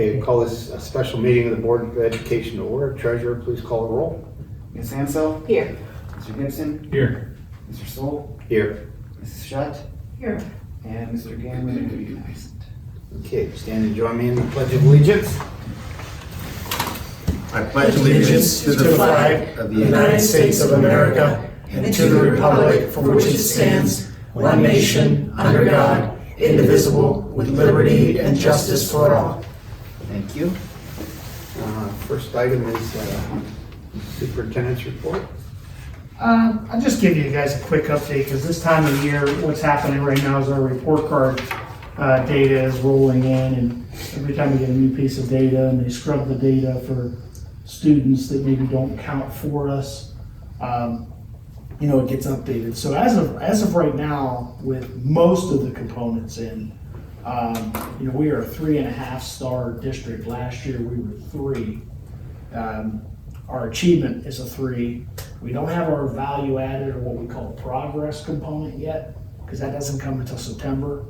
Okay, call this a special meeting of the Board of Education to order. Treasurer, please call the roll. Ms. Ansell? Here. Mr. Gibson? Here. Mr. Soul? Here. Mrs. Shutt? Here. And Mr. Gammon is absent. Okay, stand and join me in the Pledge of Allegiance. I pledge allegiance to the flag of the United States of America and to the republic for which it stands, one nation, under God, indivisible, with liberty and justice for all. Thank you. First item is superintendent's report. I'll just give you guys a quick update because this time of year, what's happening right now is our report card data is rolling in, and every time we get a new piece of data and they scrub the data for students that maybe don't count for us, it gets updated. So as of right now, with most of the components in, we are a 3.5 star district. Last year we were 3. Our achievement is a 3. We don't have our value added or what we call progress component yet, because that doesn't come until September.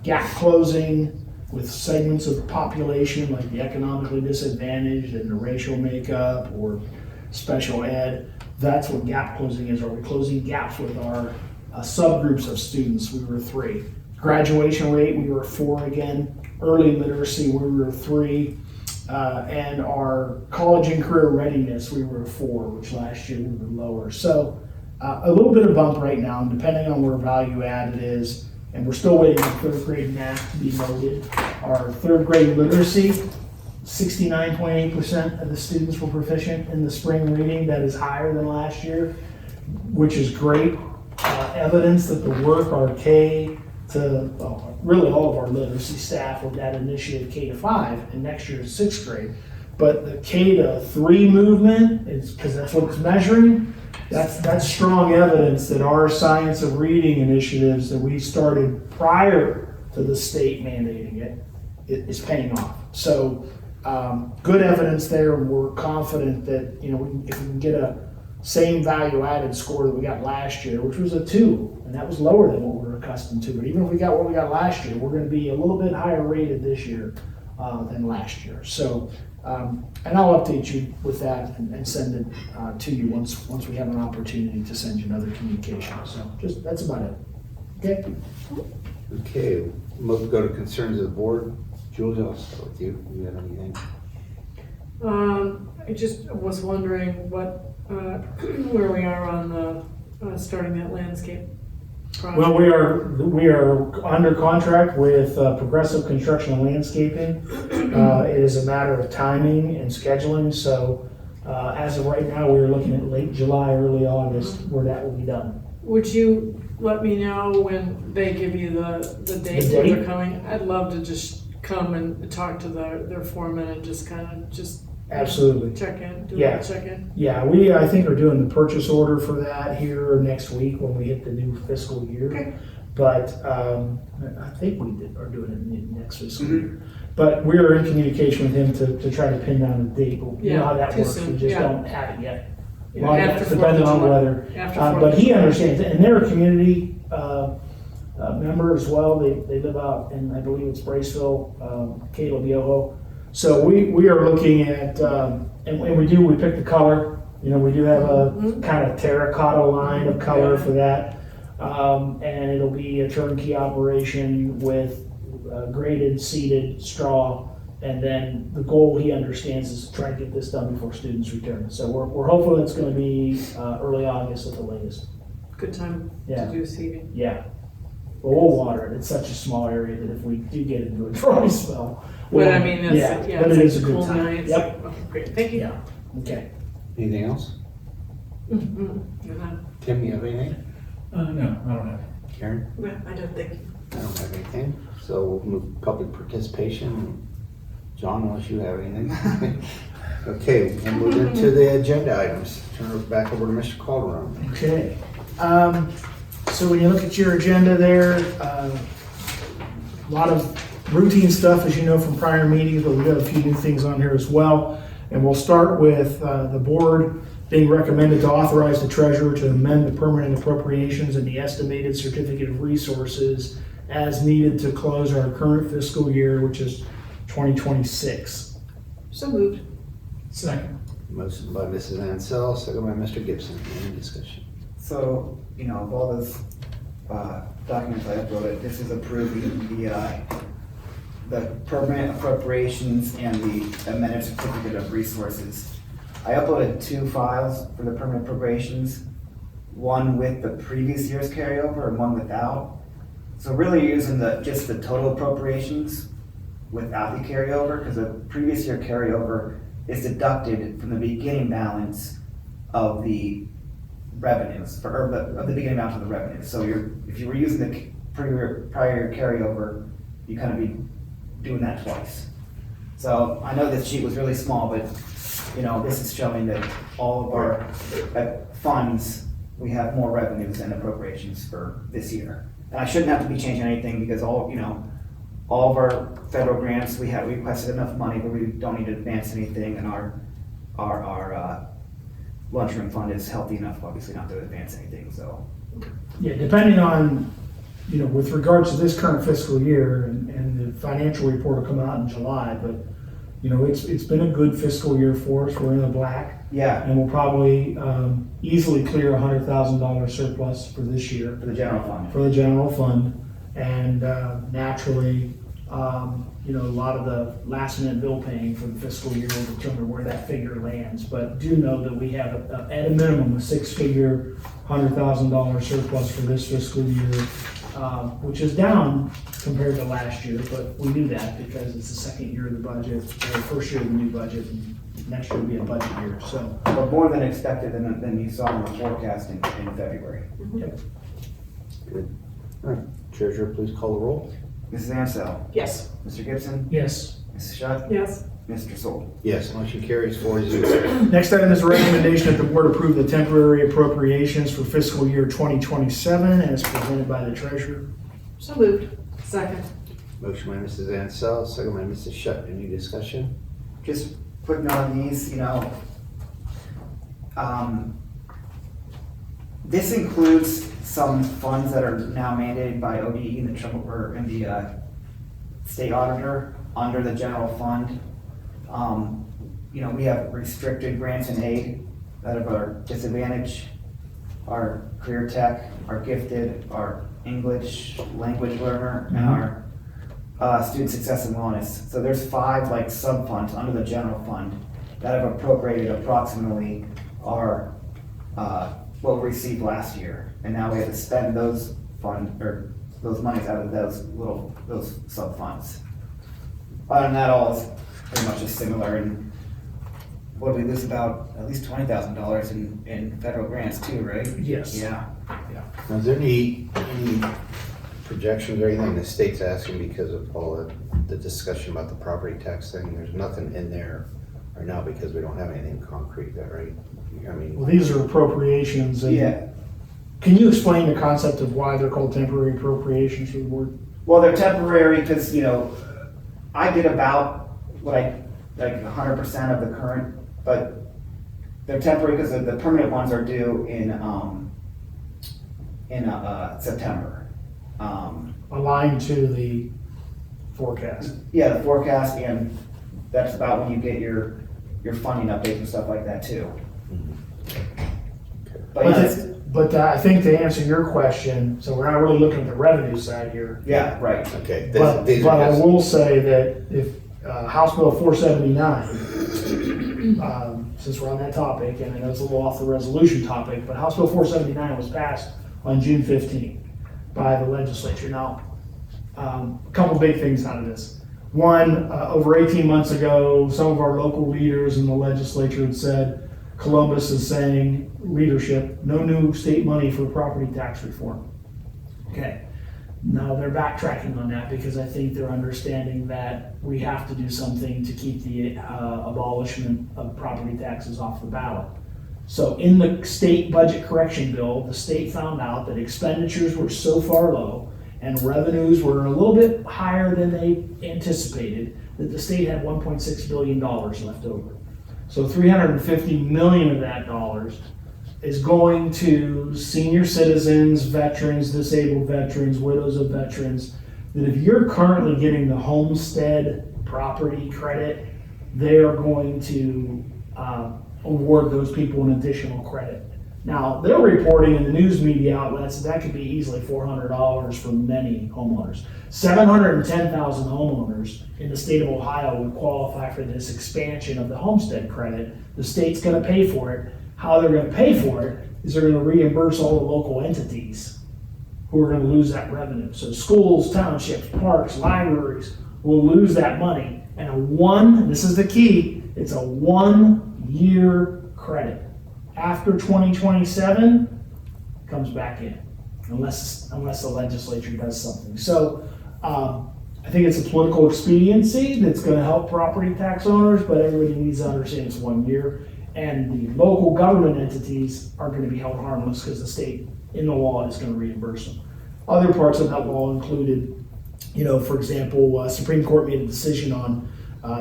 Gap closing with segments of the population like the economically disadvantaged and the racial makeup or special ed, that's what gap closing is. Are we closing gaps with our subgroups of students? We were 3. Graduation rate, we were 4 again. Early literacy, we were 3. And our college and career readiness, we were 4, which last year we were lower. So a little bit of bump right now, and depending on where value added is, and we're still waiting on 3rd grade math to be loaded. Our 3rd grade literacy, 69.8% of the students were proficient in the spring reading. That is higher than last year, which is great. Evidence that the work our K to, really all of our literacy staff with that initiative K to 5, and next year is 6th grade. But the K to 3 movement, is because that's what it's measuring, that's strong evidence that our science of reading initiatives that we started prior to the state mandating it is paying off. So good evidence there, and we're confident that if we can get a same value added score that we got last year, which was a 2, and that was lower than what we're accustomed to. But even if we got what we got last year, we're going to be a little bit higher rated this year than last year. So, and I'll update you with that and send it to you once we have an opportunity to send you another communication. So that's about it. Okay. Okay, we'll go to concerns of the board. Julie, I'll start with you. Do you have anything? I just was wondering where we are on the starting that landscape project. Well, we are under contract with Progressive Construction and Landscaping. It is a matter of timing and scheduling. So as of right now, we're looking at late July, early August, where that will be done. Would you let me know when they give you the date The when date? they're coming? I'd love to just come and talk to their foreman and just Absolutely. check in, do Yeah. a check in. Yeah, I think are doing the purchase order for that here next week when we hit the new fiscal year. Okay. But I think are doing it in the next fiscal year. But we're in communication with him to try to pin down a date. But you know how that too works. soon. We just Yeah. don't have it yet. Yeah, Well, after it's 4th of depending on July. weather. After 4th But of he July. understands it, and they're a community member as well. They live out in, I believe it's Braceville, Caleb Yoho. So we are looking at, and we pick the color. We do have a kind of terracotta line of color for that. And it'll be a turnkey operation with graded, seeded straw. And then the goal, he understands, is to try and get this done before students return. So we're hopeful it's going to be early August at the latest. Good time Yeah. to do seeding. Yeah. Well, we'll water it. It's such a small area that if we do get into a dry spell. But I mean, but it's it is a like good cool time. nights. Yep. Oh, great, thank you. Yeah. Okay. Anything else? Mm-hmm. Tim, you have anything? No, I don't have. Karen? Yeah, I don't think. I don't have anything. So we'll move public participation. John, unless you have anything. Okay, we'll move into the agenda items. Turn it back over to Mr. Calderon. Okay. So when you look at your agenda there, a lot of routine stuff, as you know from prior meetings, but we've got a few new things on here as well. And we'll start with the board being recommended to authorize the treasurer to amend the permanent appropriations and the estimated certificate of resources as needed to close our current fiscal year, which is 2026. So moved. Second. Motion by Mrs. Ansell, second by Mr. Gibson. Any discussion? So, of all those documents I uploaded, this is approving the permanent appropriations and the amended certificate of resources. I uploaded 2 files for the permanent appropriations, one with the previous year's carryover and one without. So really you're using just the total appropriations without the carryover, because the previous year carryover is deducted from the beginning balance of the revenues, of the beginning balance of the revenues. So if you were using the prior year carryover, you kind of be doing that twice. So I know this sheet was really small, but this is showing that all of our funds, we have more revenues and appropriations for this year. And I shouldn't have to be changing anything because all of our federal grants, we requested enough money where we don't need to advance anything, and our lunchroom fund is healthy enough, obviously, not to advance anything, so. Yeah, depending on, with regards to this current fiscal year, and the financial report will come out in July, but, it's been a good fiscal year for us. We're in the black, Yeah, and we'll probably easily clear $100,000 surplus for this year for the general fund. for the general fund. And naturally, a lot of the last minute bill paying for the fiscal year will determine where that figure lands. But do know that we have at a minimum a 6-figure $100,000 surplus for this fiscal year, which is down compared to last year, but we knew that because it's the second year of the budget, or the first year of the new budget, and next year will be a budget year, so. But more than expected than you saw in the forecast in February. Yep. Good. All right, Treasurer, please call the roll. Mrs. Ansell, Yes. Mr. Gibson, Yes. Mrs. Shutt, Yes. Mr. Soul. Yes, motion carries 4-0. Next item is a recommendation that the board approve the temporary appropriations for fiscal year 2027 as presented by the treasurer. So moved. Second. Motion by Mrs. Ansell, second by Mrs. Shutt. Any discussion? Just putting on these, this includes some funds that are now mandated by ODE and the state auditor under the general fund. We have restricted grants and aid that are our disadvantage, our career tech, our gifted, our English language learner, and our student success and wellness. So there's 5 sub-funds under the general fund that have appropriated approximately our what we received last year, and now we have to spend those monies out of those sub-funds. Other than that, all is pretty much just similar, and what did we lose about at least $20,000 in federal grants too, right? Yes. Yeah. Now, is there any projections or anything the state's asking because of all the discussion about the property tax thing? There's nothing in there right now because we don't have anything concrete, is that right? I mean, Well, these are appropriations. And Yeah. Can you explain the concept of why they're called temporary appropriations for the board? Well, they're temporary because, I did about 100% of the current, but they're temporary because the permanent ones are due in September. Aligned to the forecast. Yeah, the forecast, and that's about when you get your funding updates and stuff like that too. But But I think to answer your question, so we're not really looking at the revenue side here. yeah, right. okay. But These are I just, will say that if House Bill 479, since we're on that topic, and I know it's a little off the resolution topic, but House Bill 479 was passed on June 15th by the legislature. Now, a couple big things out of this. One, over 18 months ago, some of our local leaders in the legislature had said, Columbus is saying, leadership, no new state money for property tax reform. Okay. Now they're backtracking on that because I think they're understanding that we have to do something to keep the abolishment of property taxes off the ballot. So in the state budget correction bill, the state found out that expenditures were so far low and revenues were a little bit higher than they anticipated that the state had $1.6 billion left over. So $350 million of that dollars is going to senior citizens, veterans, disabled veterans, widows of veterans, that if you're currently getting the homestead property credit, they are going to award those people an additional credit. Now, they're reporting in the news media outlets that could be easily $400 for many homeowners. 710,000 homeowners in the state of Ohio would qualify for this expansion of the homestead credit. The state's gonna pay for it. How they're gonna pay for it is they're gonna reimburse all the local entities who are gonna lose that revenue. So schools, townships, parks, libraries will lose that money. And this is the key, it's a 1-year credit. After 2027, comes back in, unless the legislature does something. So I think it's a political expediency that's gonna help property tax owners, but everybody needs to understand it's 1 year. And the local government entities are gonna be held harmless because the state in the law is gonna reimburse them. Other parts of that law included, for example, Supreme Court made a decision on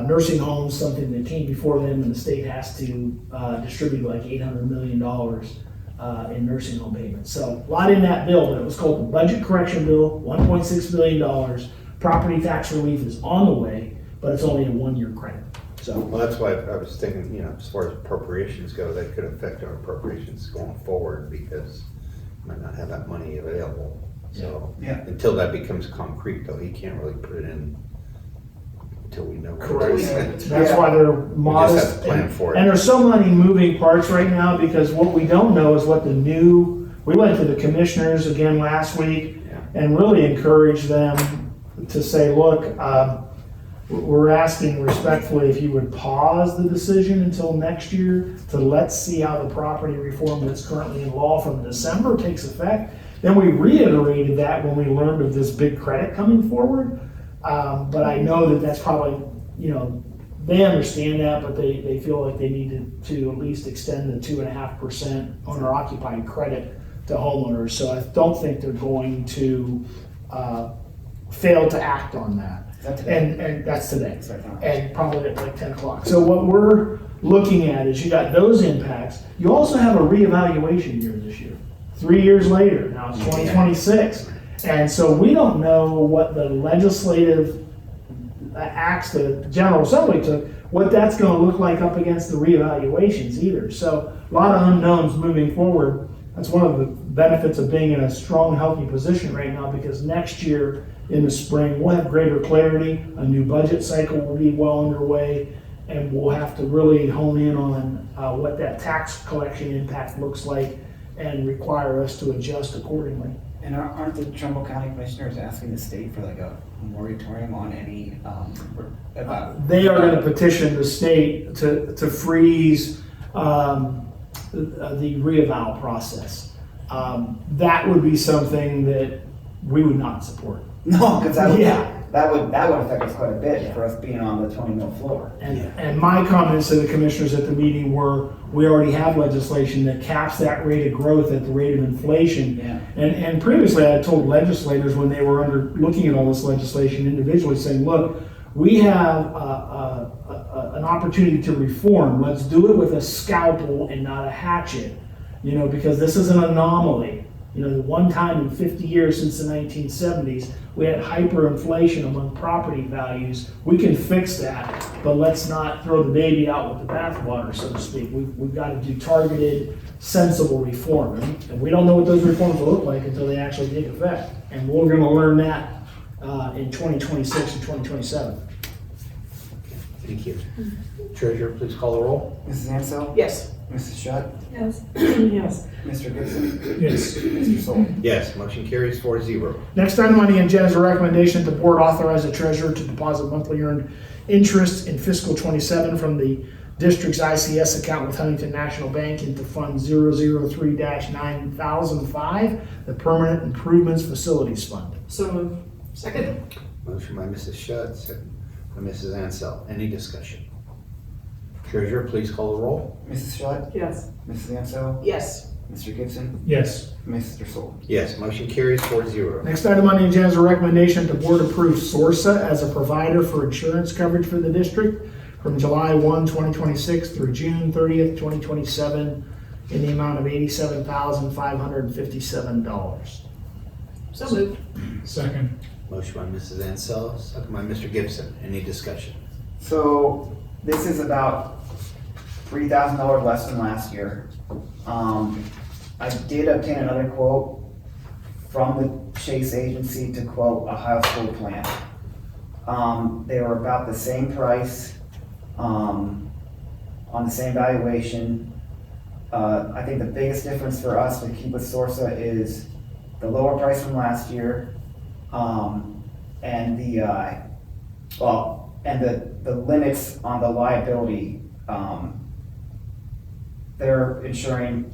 nursing homes, something that came before them, and the state has to distribute like $800 million in nursing home payments. So a lot in that bill, but it was called the Budget Correction Bill, $1.6 billion. Property tax relief is on the way, but it's only a 1-year credit. So Well, that's why I was thinking, as far as appropriations go, that could affect our appropriations going forward because we might not have that money available. So Yeah. until that becomes concrete, though, he can't really put it in until we know. what it correct. is. That's why they're We just modest. have to plan for And it. there's so many moving parts right now because what we don't know is what we went to the commissioners again last week and really encouraged them to say, look, we're asking respectfully if you would pause the decision until next year to let's see how the property reform that's currently in law from December takes effect. Then we reiterated that when we learned of this big credit coming forward. But I know that's probably, they understand that, but they feel like they needed to at least extend the 2.5% owner occupied credit to homeowners. So I don't think they're going to fail to act on that. Is that today? And that's today. Sorry, no. And probably at like 10 o'clock. So what we're looking at is you got those impacts. You also have a reevaluation year this year. 3 years later, now it's 2026. And so we don't know what the legislative acts the General Assembly took, what that's going to look like up against the reevaluations either. So a lot of unknowns moving forward. That's one of the benefits of being in a strong, healthy position right now because next year in the spring, we'll have greater clarity. A new budget cycle will be well underway, and we'll have to really hone in on what that tax collection impact looks like and require us to adjust accordingly. And aren't the Trumbull County Commissioners asking the state for like a moratorium on any, about? They are going to petition the state to freeze the reeval process. That would be something that we would not support. No, because that would, Yeah. that would affect us quite a bit for us being on the 20 mil floor. And my comments to the commissioners at the meeting were, we already have legislation that caps that rate of growth at the rate of inflation. Yeah. And previously I had told legislators when they were looking at all this legislation individually saying, look, we have an opportunity to reform. Let's do it with a scalpel and not a hatchet, because this is an anomaly. The one time in 50 years since the 1970s, we had hyperinflation among property values. We can fix that, but let's not throw the baby out with the bathwater, so to speak. We've got to do targeted, sensible reform. And we don't know what those reforms will look like until they actually take effect. And we're going to learn that in 2026 and 2027. Thank you. Treasurer, please call the roll. Mrs. Ansel? Yes. Mrs. Shutt? Yes. Yes. Mr. Gibson? Yes. Mr. Soul? Yes, motion carries 4-0. Next item on the agenda is a recommendation that the board authorize the treasurer to deposit monthly earned interest in fiscal 27 from the district's ICS account with Huntington National Bank into Fund 003-9005, the Permanent Improvements Facilities Fund. So moved. Second? Motion by Mrs. Shutt, second by Mrs. Ansell. Any discussion? Treasurer, please call the roll. Mrs. Shutt? Yes. Mrs. Ansel? Yes. Mr. Gibson? Yes. Mr. Soul? Yes, motion carries 4-0. Next item on the agenda is a recommendation that the board approve SORSA as a provider for insurance coverage for the district from July 1, 2026 through June 30th, 2027 in the amount of $87,557. So moved. Second. Motion by Mrs. Ansell, second by Mr. Gibson. Any discussion? So this is about $3,000 less than last year. I did obtain another quote from the Chase agency to quote a high school plan. They were about the same price, on the same valuation. I think the biggest difference for us with keep with Sorsa is the lower price from last year, and the limits on the liability. They're insuring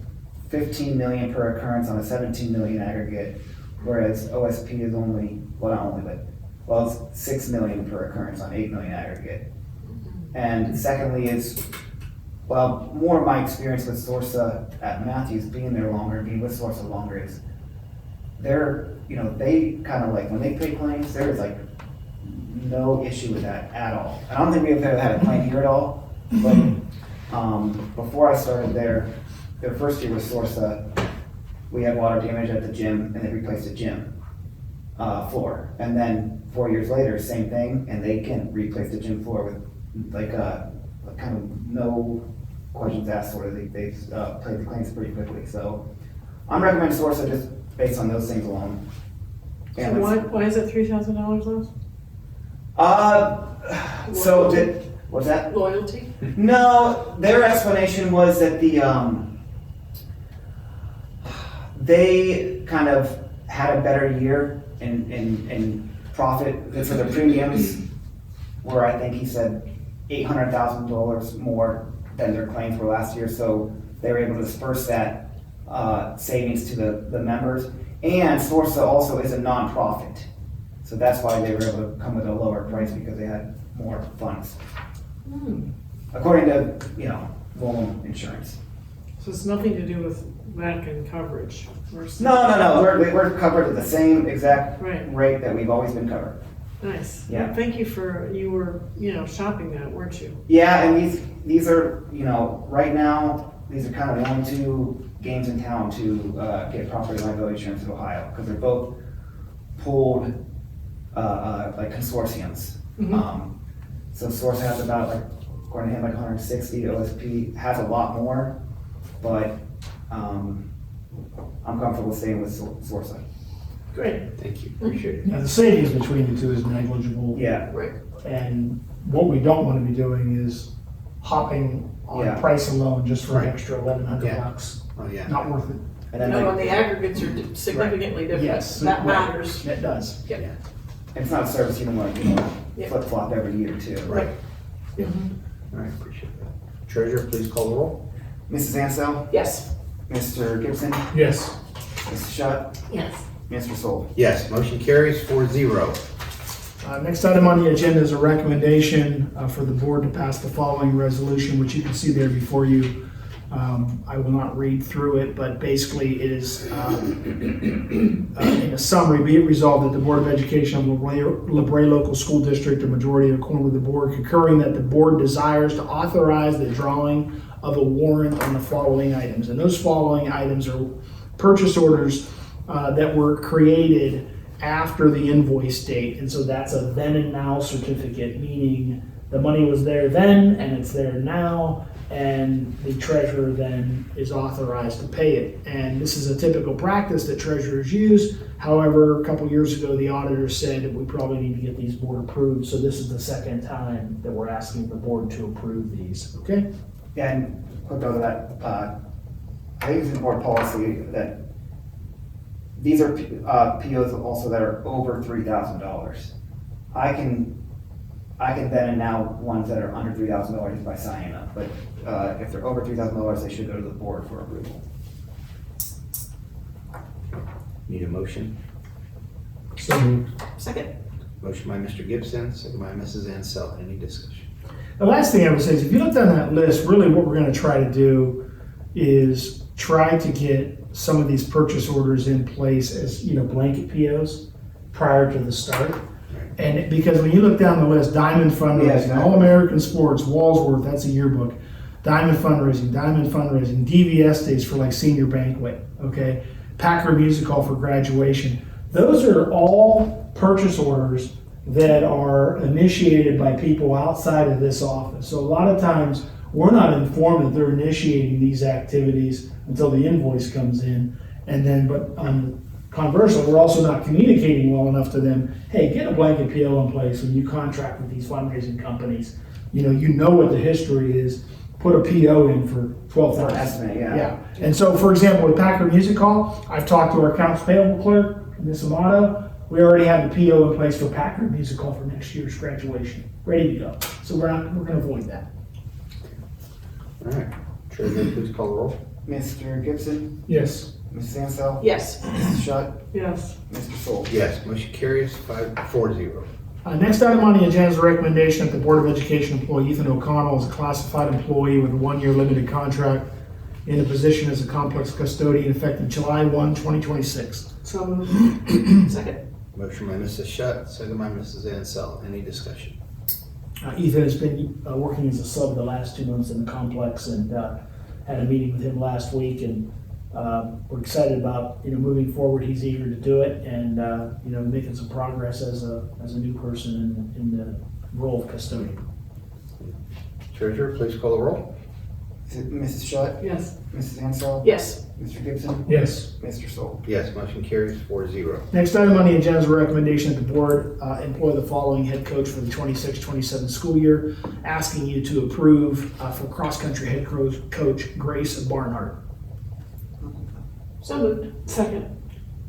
15 million per occurrence on a 17 million aggregate, whereas OSP is only, well, not only, but, well, it's 6 million per occurrence on 8 million aggregate. And secondly is, well, more of my experience with Sorsa at Matthews, being there longer, being with Sorsa longer, is they're, they kind of like, when they pay claims, there is like no issue with that at all. I don't think we've ever had a claim here at all, but before I started there, their first year with Sorsa, we had water damage at the gym and they replaced the gym floor. And then 4 years later, same thing, and they can replace the gym floor with like kind of no questions asked sort of. They played the claims pretty quickly. So I'm recommending Sorsa just based on those things alone. So And why is it $3,000 less? what's that? Loyalty? No, their explanation was that they kind of had a better year in profit. So their premiums were, I think he said, $800,000 more than their claims were last year. So they were able to disperse that savings to the members. And Sorsa also is a nonprofit. So that's why they were able to come with a lower price, because they had more funds. According to, Woolham Insurance. So it's nothing to do with back and coverage? No. We're covered at the same exact Right. rate that we've always been covered. Nice. Yeah. Well, thank you you were, shopping that, weren't you? Yeah, and these are, right now, these are kind of the only two games in town to get property liability insurance in Ohio, because they're both pooled like consortiums. So Source has about, like, according to him, like 160. OSP has a lot more, but I'm comfortable staying with Source. Great. Thank you, appreciate it. Now, the savings between the two is negligible. Yeah. Right. And what we don't want to be doing is hopping on Yeah. price alone just for an Right. extra $1,100 Yeah. bucks. Oh, yeah. Not worth it. And then No, like, when the aggregates are significantly different, Yes. that Right. matters. It does. Yep. Yeah. it's not a service you don't want to Yeah. flip flop every year too. Right. Yeah. Mhm. All right, appreciate that. Treasurer, please call the roll. Mrs. Ansell, Yes. Mr. Gibson, Yes. Mrs. Shutt, Yes. Mr. Soul. Yes, motion carries 4-0. Next item on the agenda is a recommendation for the board to pass the following resolution, which you can see there before you. I will not read through it, but basically it is, in a summary, be it resolved that the Board of Education of LaBrae Local School District, a majority of the quorum of the board, concurring that the board desires to authorize the drawing of a warrant on the following items. And those following items are purchase orders that were created after the invoice date. And so that's a then and now certificate, meaning the money was there then and it's there now, and the treasurer then is authorized to pay it. And this is a typical practice that treasurers use. However, a couple years ago, the auditor said that we probably need to get these board approved. So this is the second time that we're asking the board to approve these, okay? And quick note of that, I think it's an board policy that these are POs also that are over $3,000. I can then and now ones that are under $3,000 just by signing up, but if they're over $3,000, they should go to the board for approval. Need a motion? So moved. Second. Motion by Mr. Gibson, second by Mrs. Ansell. Any discussion? The last thing I would say is if you look down that list, really what we're gonna try to do is try to get some of these purchase orders in place as, blanket POs prior to the start. And because when you look down the list, Diamond Fundraising, Yeah, exactly. All-American Sports, Walsworth, that's a yearbook. Diamond Fundraising, DVS days for like senior banquet, okay? Packer Music Hall for graduation. Those are all purchase orders that are initiated by people outside of this office. So a lot of times, we're not informed that they're initiating these activities until the invoice comes in. And then, but conversely, we're also not communicating well enough to them, hey, get a blanket PO in place when you contract with these fundraising companies. You know what the history is, put a PO in for $12,000. Estimate, Yeah, and so, for example, with Packard Music Hall, I've talked to our accounts payable clerk, Ms. Amato. We already have the PO in place for Packard Music Hall for next year's graduation, ready to go. So we're gonna avoid that. All right, Treasurer, please call the roll. Mr. Gibson, Yes. Mrs. Ansell, Yes. Mrs. Shutt, Yes. Mr. Soul. Yes, motion carries 5-4-0. Next item on the agenda is a recommendation that the Board of Education employ Ethan O'Connell as a classified employee with a 1-year limited contract in a position as a complex custodian effective July 1, 2026. So moved. Second. Motion by Mrs. Shutt, second by Mrs. Ansell. Any discussion? Ethan has been working as a sub the last 2 months in the complex, and had a meeting with him last week, and we're excited about moving forward. He's eager to do it, and making some progress as a new person in the role of custodian. Treasurer, please call the roll. Mrs. Shutt, Yes. Mrs. Ansell, Yes. Mr. Gibson, Yes. Mr. Soul. Yes, motion carries 4-0. Next item on the agenda is a recommendation that the board employ the following head coach for the 26-27 school year, asking you to approve for cross-country head coach Grace Barnhart. So moved. Second.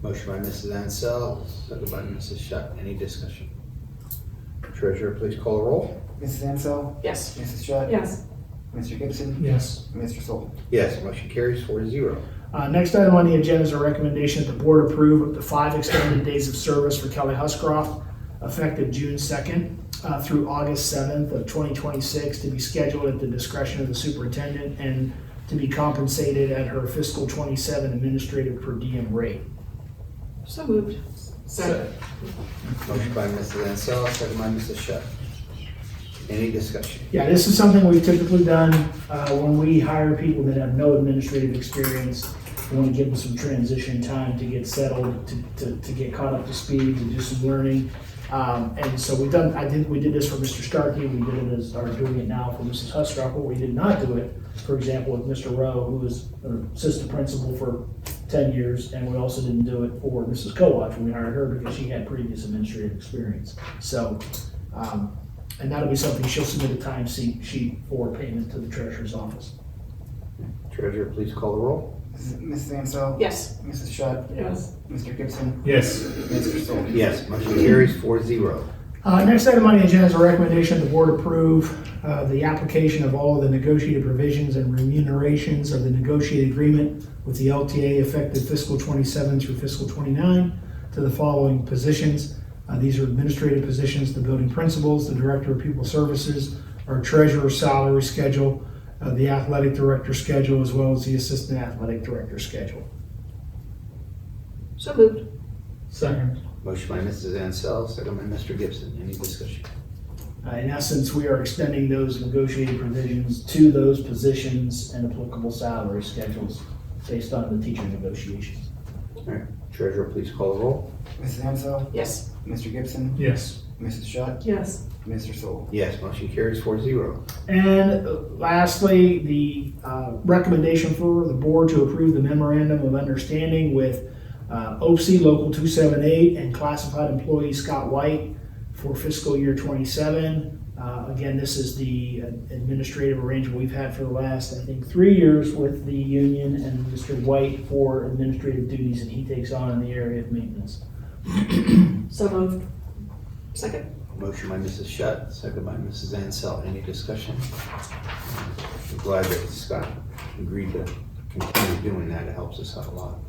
Motion by Mrs. Ansell, second by Mrs. Shutt. Any discussion? Treasurer, please call the roll. Mrs. Ansell, Yes. Mrs. Shutt, Yes. Mr. Gibson, Yes. Mr. Soul. Yes, motion carries 4-0. Next item on the agenda is a recommendation that the board approve up to 5 extended days of service for Kelly Huscroft, effective June 2nd through August 7th of 2026, to be scheduled at the discretion of the superintendent and to be compensated at her fiscal 27 administrative per diem rate. So moved. Second. Motion by Mrs. Ansell, second by Mrs. Shutt. Any discussion? Yeah, this is something we've typically done when we hire people that have no administrative experience. We want to give them some transition time to get settled, to get caught up to speed, to do some learning. And so I think we did this for Mr. Starkey, we did it are doing it now for Mrs. Huscroft, but we did not do it, for example, with Mr. Rowe, who was an assistant principal for 10 years, and we also didn't do it for Mrs. Kowach when we hired her because she had previous administrative experience. So, and that'll be something she'll submit a time sheet for payment to the treasurer's office. Treasurer, please call the roll. Mrs. Ansell, Yes. Mrs. Shutt, Yes. Mr. Gibson, Yes. Mr. Soul. Yes, motion carries 4-0. Next item on the agenda is a recommendation the board approve the application of all of the negotiated provisions and remunerations of the negotiated agreement with the LTA effective fiscal 27 through fiscal 29 to the following positions. These are administrative positions: the building principals, the director of pupil services, our treasurer's salary schedule, the athletic director schedule, as well as the assistant athletic director schedule. So moved. Second. Motion by Mrs. Ansell, second by Mr. Gibson. Any discussion? In essence, we are extending those negotiated provisions to those positions and applicable salary schedules based on the teacher negotiations. All right, Treasurer, please call the roll. Mrs. Ansell, Yes. Mr. Gibson, Yes. Mrs. Shutt, Yes. Mr. Soul. Yes, motion carries 4-0. And lastly, the recommendation for the board to approve the memorandum of understanding with OPSI Local 278 and classified employee Scott White for fiscal year 27. Again, this is the administrative arrangement we've had for the last, I think, 3 years with the union and Mr. White for administrative duties that he takes on in the area of maintenance. So moved. Second. Motion by Mrs. Shutt, second by Mrs. Ansell. Any discussion? I'm glad that Scott agreed to continue doing that. It helps us out a lot.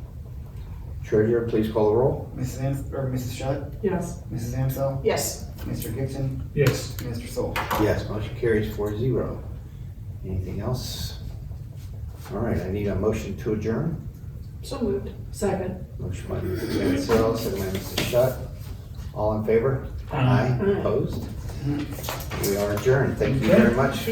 Treasurer, please call the roll. Mrs. Shutt, Yes. Mrs. Ansell, Yes. Mr. Gibson, Yes. Mr. Soul. Yes, motion carries 4-0. Anything else? All right, I need a motion to adjourn. So moved. Second. Motion by Mrs. Ansell, second by Mrs. Shutt. All in favor? Aye. Opposed? We are adjourned. Thank you Okay. very much.